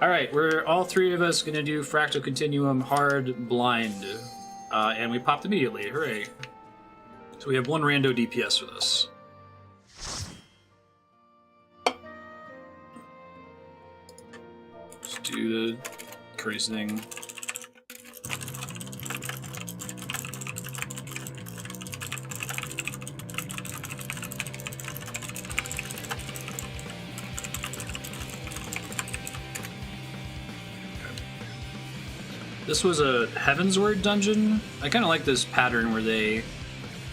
All right, we're all three of us gonna do Fractal Continuum hard blind, and we popped immediately. Hooray! So we have one rando DPS with us. Let's do the crazy thing. This was a Heavensward dungeon. I kind of like this pattern where they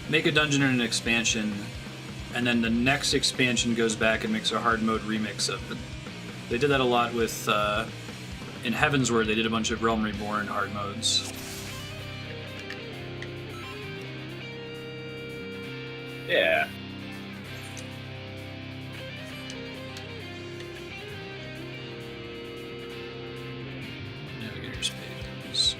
make a dungeon in an expansion, and then the next expansion goes back and makes a hard mode remix of it. They did that a lot with, in Heavensward, they did a bunch of Realm Reborn hard modes. Yeah. Navigator space.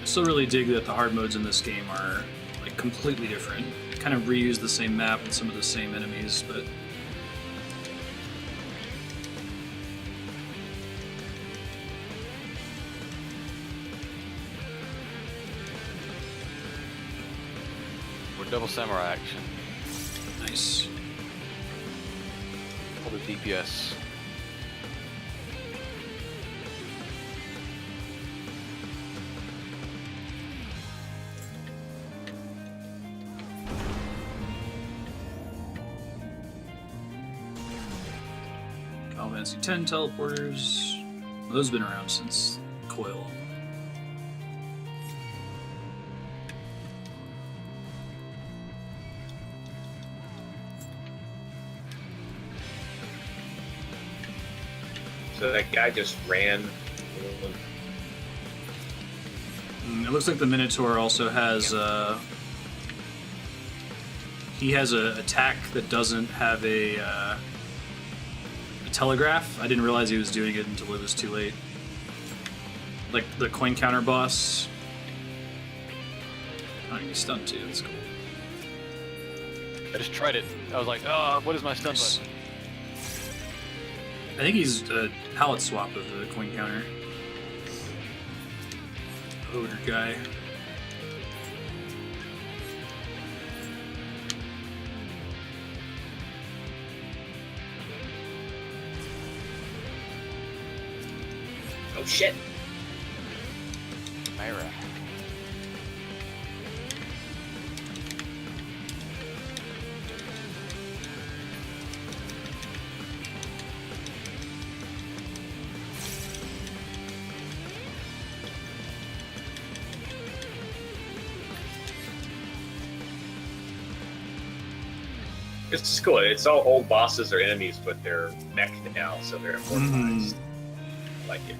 I still really dig that the hard modes in this game are like completely different. Kind of reuse the same map and some of the same enemies, but We're double samurai action. nice. All the DPS. Final Fantasy X teleporters. Those have been around since Coil. So that guy just ran. It looks like the Minotaur also has he has a attack that doesn't have a telegraph. I didn't realize he was doing it until it was too late. Like the coin counter boss. Oh, he's stunned too. That's cool. I just tried it. I was like, oh, what is my stun Nice. button? I think he's a palette swap of the coin counter. Ogre guy. Oh shit! Myra. This is cool. It's all old bosses or enemies, but they're mech now, so they're immortalized. I like it.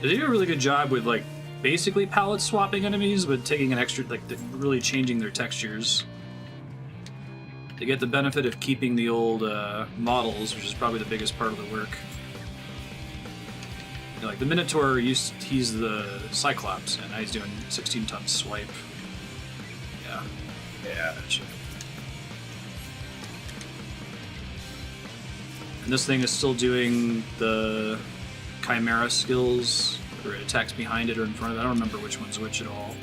They do a really good job with like basically palette swapping enemies, but taking an extra like really changing their textures. They get the benefit of keeping the old models, which is probably the biggest part of the work. You know, like the Minotaur he's the Cyclops, and now he's doing 16-ton swipe. Yeah. Yeah. Gotcha. And this thing is still doing the Chimera skills, or it attacks behind it or in front of it. I don't remember which one's which at all.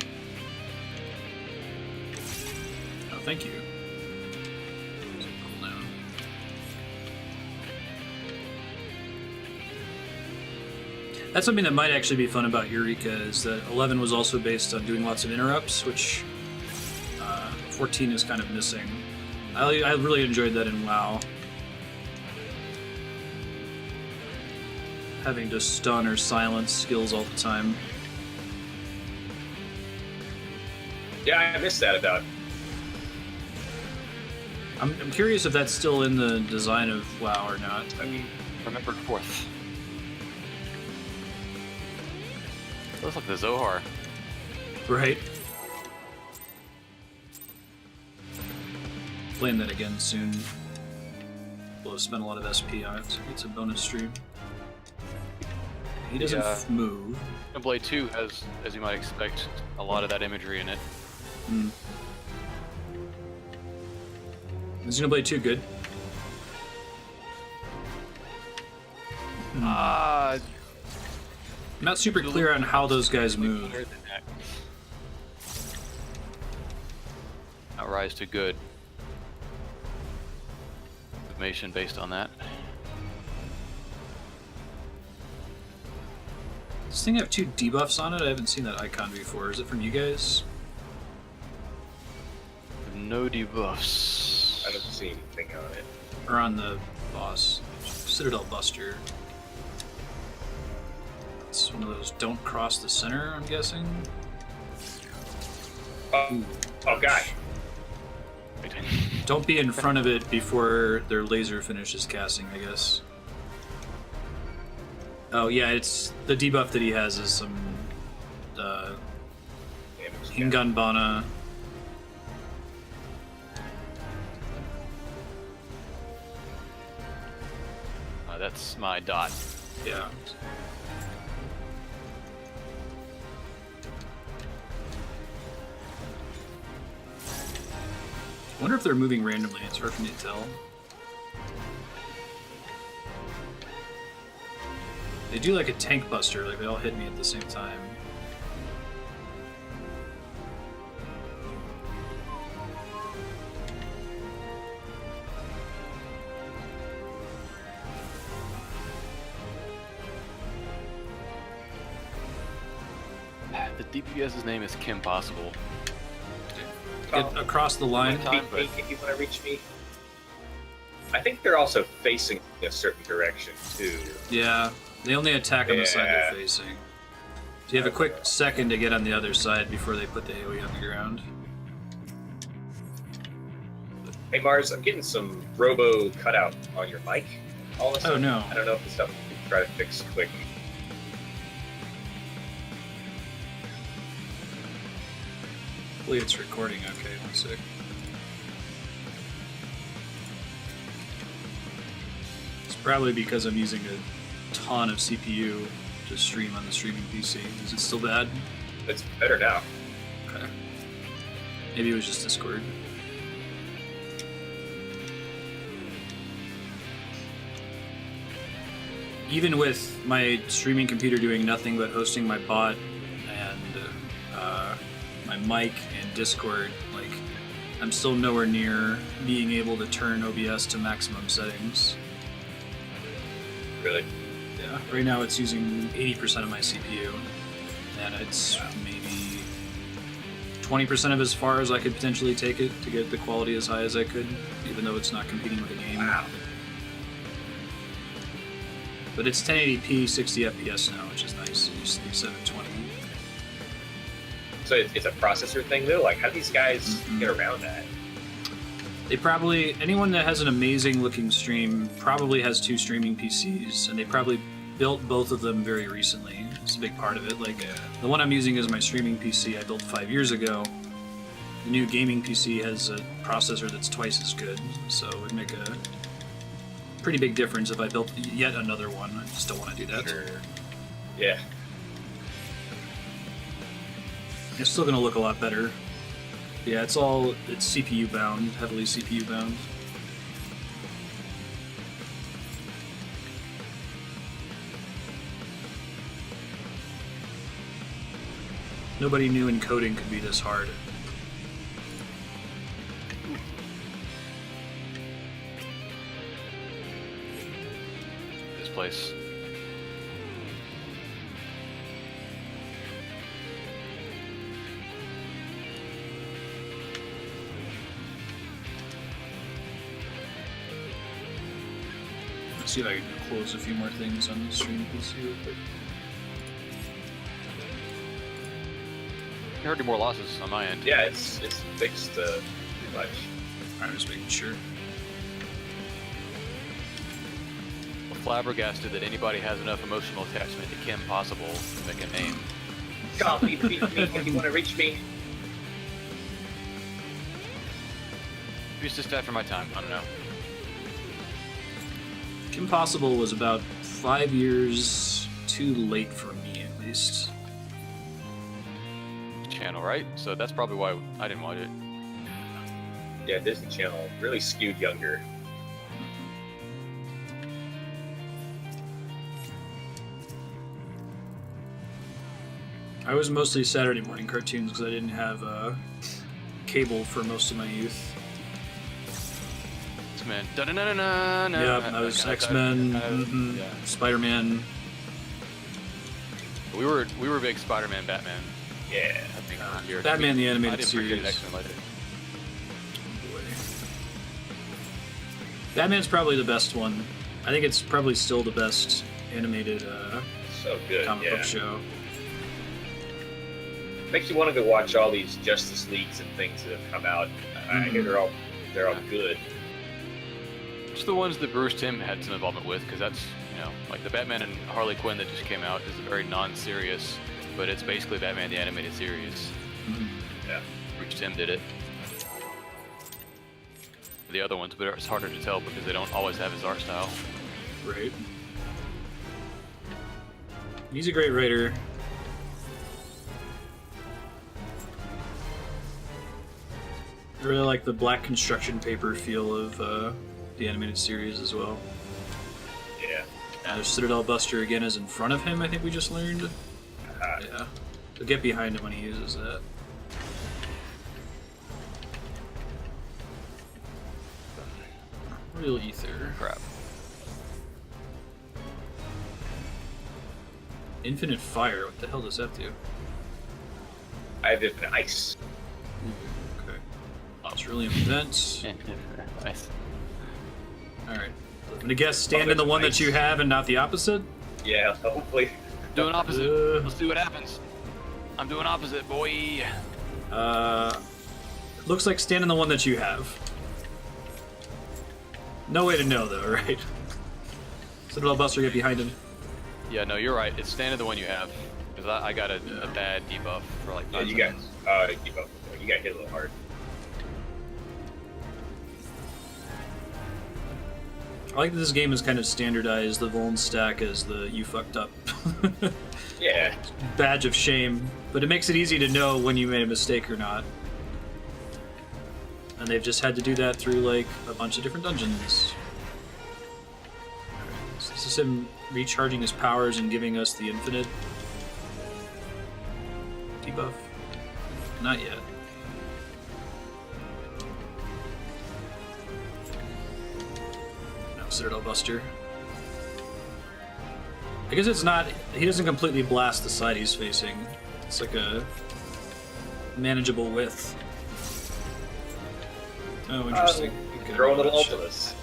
Oh, thank you. Cool down. That's something that might actually be fun about Eureka, is that 11 was also based on doing lots of interrupts, which 14 is kind of missing. I really enjoyed that in WoW. Having to stun or silence skills all the time. Yeah, I missed that about. I'm curious if that's still in the design of WoW or not. I mean, remembered fourth. Looks like the Zohar. Right? Playing that again soon. We'll spend a lot of SP on it. It's a bonus stream. He doesn't move. Blade 2 has, as you might expect, a lot of that imagery in it. Mm. Is Xenoblade 2 good? Ah, I'm not super clear on how those guys move. Not rise to good. Information based on that. Does this thing have 2 debuffs on it? I haven't seen that icon before. Is it from you guys? No debuffs. I don't see anything on it. Or on the boss? Citadel Buster. It's one of those don't cross the center, I'm guessing. Oh, oh God. Don't be in front of it before their laser finishes casting, I guess. Oh yeah, it's the debuff that he has is some Hinganbana. That's my dot. Yeah. I wonder if they're moving randomly. It's hard for me to tell. They do like a tank buster, like they all hit me at the same time. The DPS's name is Kim Possible. Get across the line. Time, but- If you want to reach me. I think they're also facing a certain direction too. Yeah, they only attack on the side they're Yeah. facing. So you have a quick second to get on the other side before they put the AoE on the ground. Hey Mars, I'm getting some robo cutout on your mic. All of a sudden. no. I don't know if it's something you can try to fix quick. Hopefully it's recording okay, one sec. It's probably because I'm using a ton of CPU to stream on the streaming PC. Is it still bad? It's better now. Okay. Maybe it was just Discord. Even with my streaming computer doing nothing but hosting my bot and my mic and Discord, like, I'm still nowhere near being able to turn OBS to maximum settings. Really. Yeah, right now it's using 80% of my CPU, and it's maybe 20% of as far as I could potentially take it to get the quality as high as I could, even though it's not competing with the game. Wow. But it's 1080p, 60 FPS now, which is nice. It used to be 720. So it's a processor thing though? Like how do these guys get around that? They probably, anyone that has an amazing looking stream probably has 2 streaming PCs, and they probably built both of them very recently. It's a big part of it. Like, the one I'm using is my streaming PC I built 5 years ago. The new gaming PC has a processor that's twice as good, so it would make a pretty big difference if I built yet another one. I just don't want to do that. Sure. Yeah. It's still going to look a lot better. Yeah, it's CPU bound, heavily CPU bound. Nobody knew encoding could be this hard. This place. Let's see if I can close a few more things on the stream PC real quick. I heard more losses on my end. Yeah, it's fixed pretty much. I'm just making sure. Flabbergasted that anybody has enough emotional attachment to Kim Possible to make a name. Call me, reach me if you want to reach me. Maybe it's just after my time. I don't know. Kim Possible was about 5 years too late for me, at least. Channel, right? So that's probably why I didn't watch it. Yeah, Disney Channel really skewed younger. I was mostly Saturday morning cartoons because I didn't have cable for most of my youth. X-Men. Yeah, I was X-Men, Spider-Man. We were big Spider-Man, Batman. Yeah. I think for years. Batman the I animated didn't series. appreciate X-Men later. Boy. Batman's probably the best one. I think it's probably still the best animated So good, comic book show. Makes you want to go watch all these Justice Leagues and things that have come out. I hear they're all good. It's the ones that Bruce Timm had some involvement with, because that's, like the Batman and Harley Quinn that just came out is very non-serious, but it's basically Batman the animated series. Yeah. Bruce Timm did it. The other ones, but it's harder to tell because they don't always have his art style. Right. He's a great writer. I really like the black construction paper feel of the animated series as well. Yeah. There's Citadel Buster again is in front of him, I think we just learned. Yeah. So get behind him when he uses that. Real ether. Crap. Infinite fire, what the hell does that do? I have Infinite Ice. Okay. It's really intense. Nice. Alright. I'm gonna guess stand in the one that you have and not the opposite? Yeah, hopefully. Doing opposite. Let's see what happens. I'm doing opposite, boy. Looks like stand in the one that you have. No way to know though, right? Citadel Buster, get behind him. Yeah, no, you're right. It's standard the one you have. Because I got a bad debuff for like 5 you seconds. got you got hit a little hard. I like that this game has kind of standardized the Vuln stack as the you fucked up Yeah. badge of shame, but it makes it easy to know when you made a mistake or not. And they've just had to do that through like a bunch of different dungeons. Alright, so this is him recharging his powers and giving us the infinite debuff. Not yet. No, Citadel Buster. I guess it's not. He doesn't completely blast the side he's facing. It's like a manageable width. Oh, interesting. You can throw a little ultimus.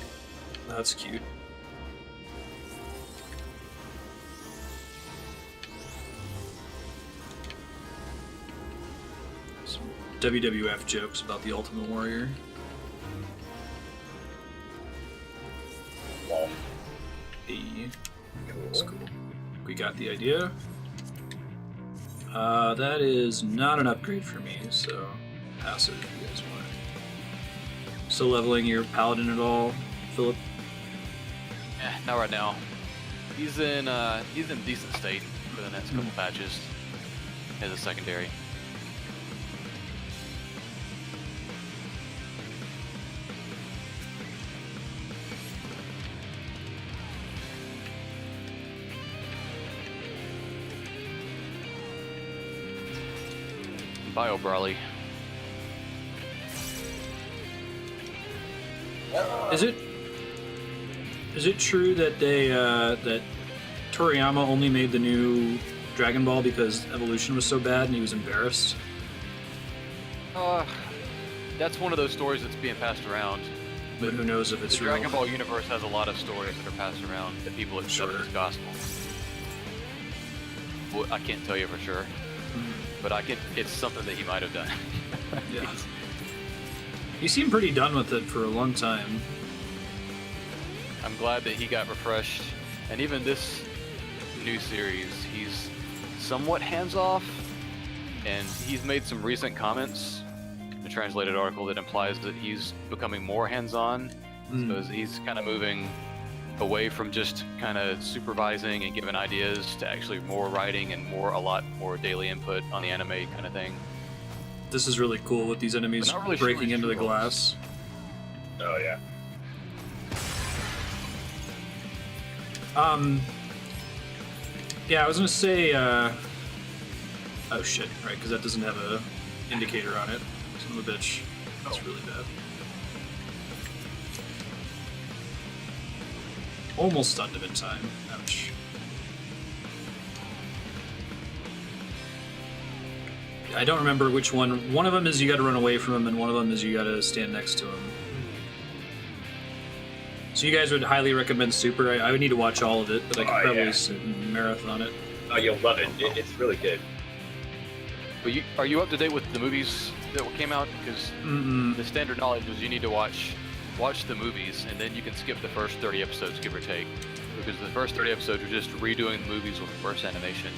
That's cute. Some WWF jokes about the Ultimate Warrior. Wall. Hey, that's cool. We got the idea. That is not an upgrade for me, so pass it if you guys want. Still leveling your paladin at all, Philip? Not right now. He's in decent state for the next couple patches as a secondary. Bio Brawly. Is it true that they that Toriyama only made the new Dragon Ball because Evolution was so bad and he was embarrassed? That's one of those stories that's being passed around. But who knows if it's The real? Dragon Ball universe has a lot of stories that are passed around that people accept as gospel. Well, I can't tell you for sure, but it's something that he might have done. Yeah. He seemed pretty done with it for a long time. I'm glad that he got refreshed, and even this new series, he's somewhat hands-off, and he's made some recent comments in a translated article that implies that he's becoming more hands-on. So he's kind of moving away from just kind of supervising and giving ideas to actually more writing and a lot more daily input on the anime kind of thing. This is really cool with these enemies But not really breaking sure into the true glass. Oh yeah. Yeah, I was gonna say. Oh shit! Right, because that doesn't have a indicator on it. Son of a bitch. That's really bad. Almost stunned him in time. Ouch. I don't remember which one. One of them is you got to run away from him, and one of them is you got to stand next to him. So you guys would highly recommend Super. I would need to watch all of it, but I could probably sit and marathon it. Oh, you'll love it. It's really good. But are you up to date with the movies that came out? Because the standard knowledge is you need to watch the movies, and then you can skip the first 30 episodes, give or take. Because the first 30 episodes are just redoing the movies with first animation.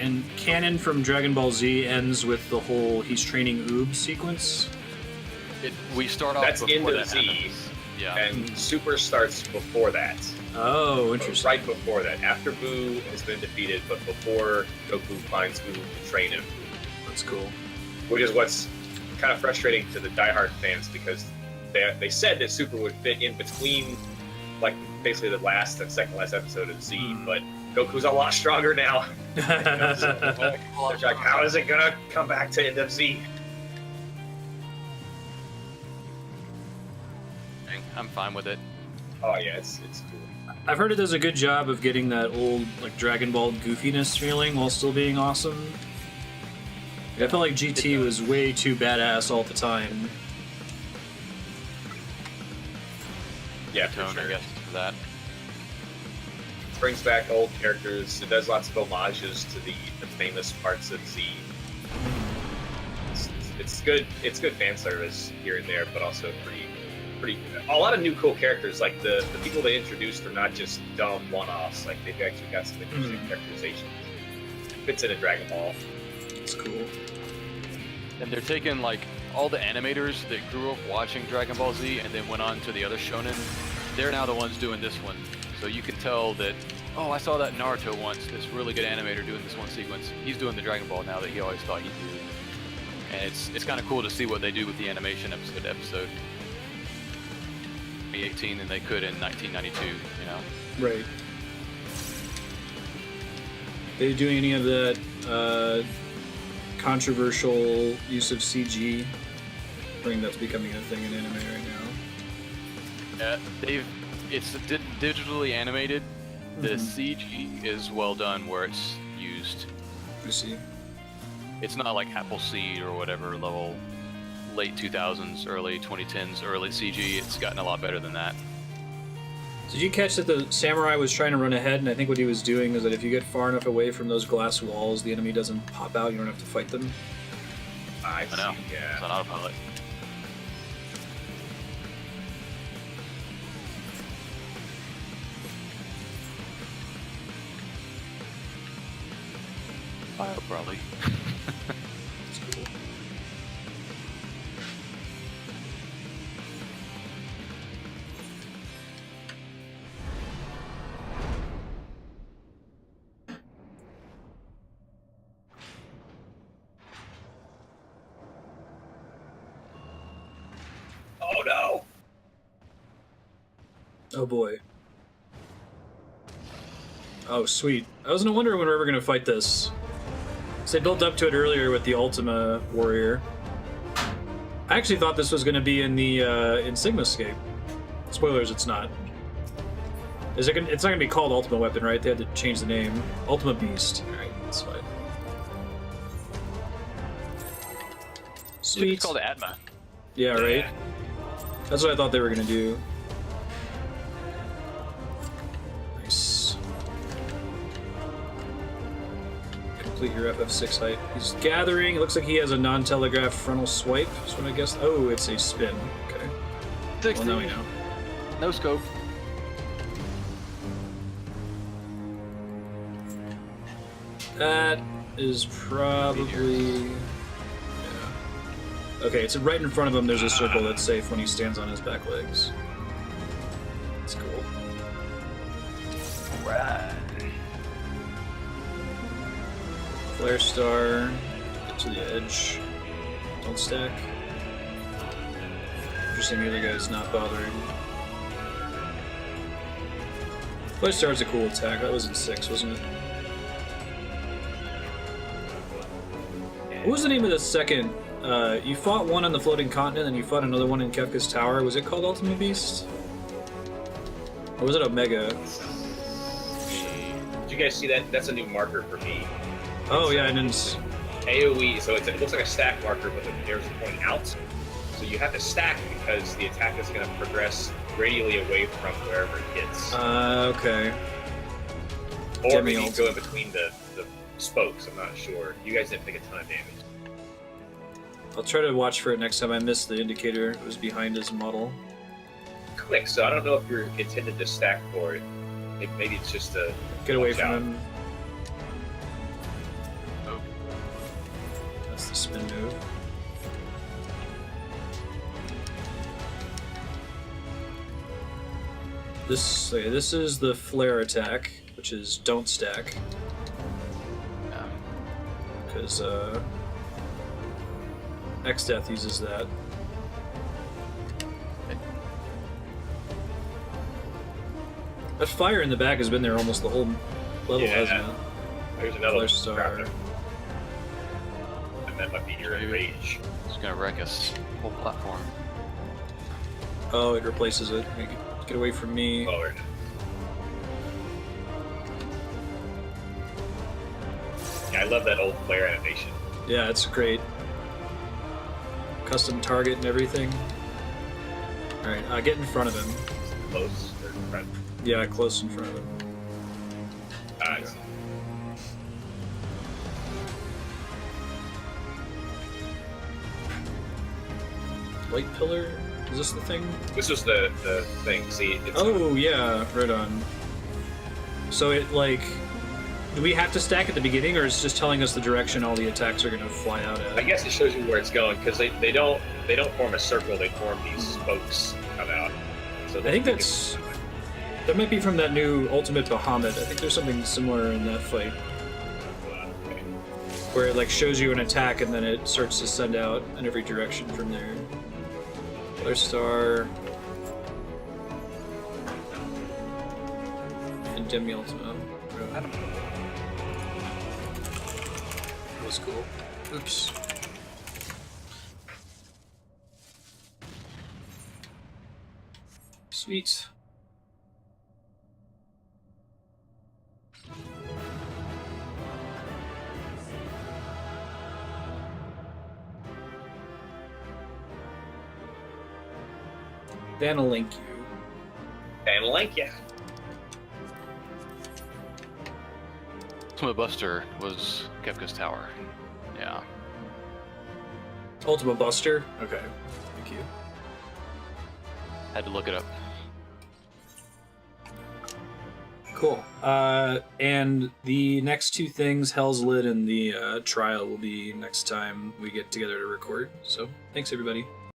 And canon from Dragon Ball Z ends with the whole he's training Oob sequence. We start off That's before into that Z, happens. Yeah. and Super starts before that. Oh, interesting. Right before that, after Boo has been defeated, but before Goku finds Boo to train him. That's cool. Which is what's kind of frustrating to the diehard fans, because they said that Super would fit in between, like, basically the last and second last episode of Z, but Goku's a lot stronger now. They're like, how is it gonna come back to end of Z? I'm fine with it. Oh yeah, it's cool. I've heard it does a good job of getting that old like Dragon Ball goofiness feeling while still being awesome. I felt like GT was way too badass all the time. Yeah, Tone, for sure. I guess, for that. Brings back old characters. It does lots of homages to the famous parts of Z. It's good. It's good fan service here and there, but also pretty. A lot of new cool characters. Like the people they introduced are not just dumb one-offs. Like they've actually got some interesting characterizations. Fits into Dragon Ball. It's cool. And they're taking like all the animators that grew up watching Dragon Ball Z and then went on to the other shonen. They're now the ones doing this one. So you can tell that, oh, I saw that Naruto once, this really good animator doing this one sequence. He's doing the Dragon Ball now that he always thought he'd do. And it's kind of cool to see what they do with the animation episode to episode. 2018 than they could in 1992, you know? Right. Are they doing any of that controversial use of CG? I think that's becoming a thing in anime right now. It's digitally animated. The CG is well done where it's used. You see. It's not like Appleseed or whatever level, late 2000s, early 2010s, early CG. It's gotten a lot better than that. Did you catch that the samurai was trying to run ahead, and I think what he was doing is that if you get far enough away from those glass walls, the enemy doesn't pop out, you don't have to fight them? I know. Yeah. It's on autopilot. Probably. That's cool. Oh no! Oh boy. Oh sweet. I was wondering when we were ever going to fight this. So they built up to it earlier with the Ultima Warrior. I actually thought this was going to be in the in Sigmascape. Spoilers, it's not. It's not going to be called Ultima Weapon, right? They had to change the name. Ultima Beast. Alright, that's fine. Sweet. It's called Atma. Yeah, right? That's what I thought they were going to do. Nice. Complete your FF6 height. He's gathering. It looks like he has a non-telegraph frontal swipe. That's what I guess. Oh, it's a spin. Okay. 60. Well, now we know. No scope. That is probably... Yeah. Okay, it's right in front of him. There's a circle that's safe when he stands on his back legs. That's cool. Right. Flare Star. Get to the edge. Don't stack. interesting the other guy's not bothering. Flash Star's a cool attack. That was in 6, wasn't it? What was the name of the second? You fought one on the Floating Continent, and you fought another one in Kefka's Tower. Was it called Ultimate Beast? Or was it Omega? Did you guys see that? That's a new marker for me. Oh yeah, I didn't. AoE, so it looks like a stack marker, but the arrows are pointing out. So you have to stack because the attack is going to progress radially away from wherever it hits. Okay. Or maybe you go in between the spokes, I'm not sure. You guys didn't take a ton of damage. I'll try to watch for it next time. I missed the indicator. It was behind his model. Click, so I don't know if you're intended to stack for it. Maybe it's just a... Get away from out. him. Oh, That's the spin move. This is the flare attack, which is don't stack. yeah. Because X-Death uses that. That fire in the back has been there almost the whole level, Yeah. hasn't it? There's another Flash Star. Crafter. And that might be your Maybe. rage. It's gonna wreck us whole platform. Oh, it replaces it. Get away from me. Forward. Yeah, I love that old flare animation. Yeah, it's great. Custom target and everything. Alright, get in front of him. Close or front. Yeah, close in front of him. Nice. Light pillar? Is this the thing? This was the thing. See, it's Oh, yeah, right on. So it, like... Do we have to stack at the beginning, or is it just telling us the direction all the attacks are going to fly out at? I guess it shows you where it's going because they don't form a circle. They form these spokes come out. So I think that's... That might be from that new Ultimate Bahamut. I think there's something similar in that fight. Where it, like, shows you an attack and then it starts to send out in every direction from there. Flare Star... And Demi Ultima. That was cool. Oops. Sweet. Then I'll link you. and link ya. Ultimate Buster was Kefka's Tower. Yeah. Ultimate Buster? Okay. Thank you. Had to look it up. Cool. And the next two things, Hell's Lid and the trial, will be next time we get together to record. So, thanks everybody.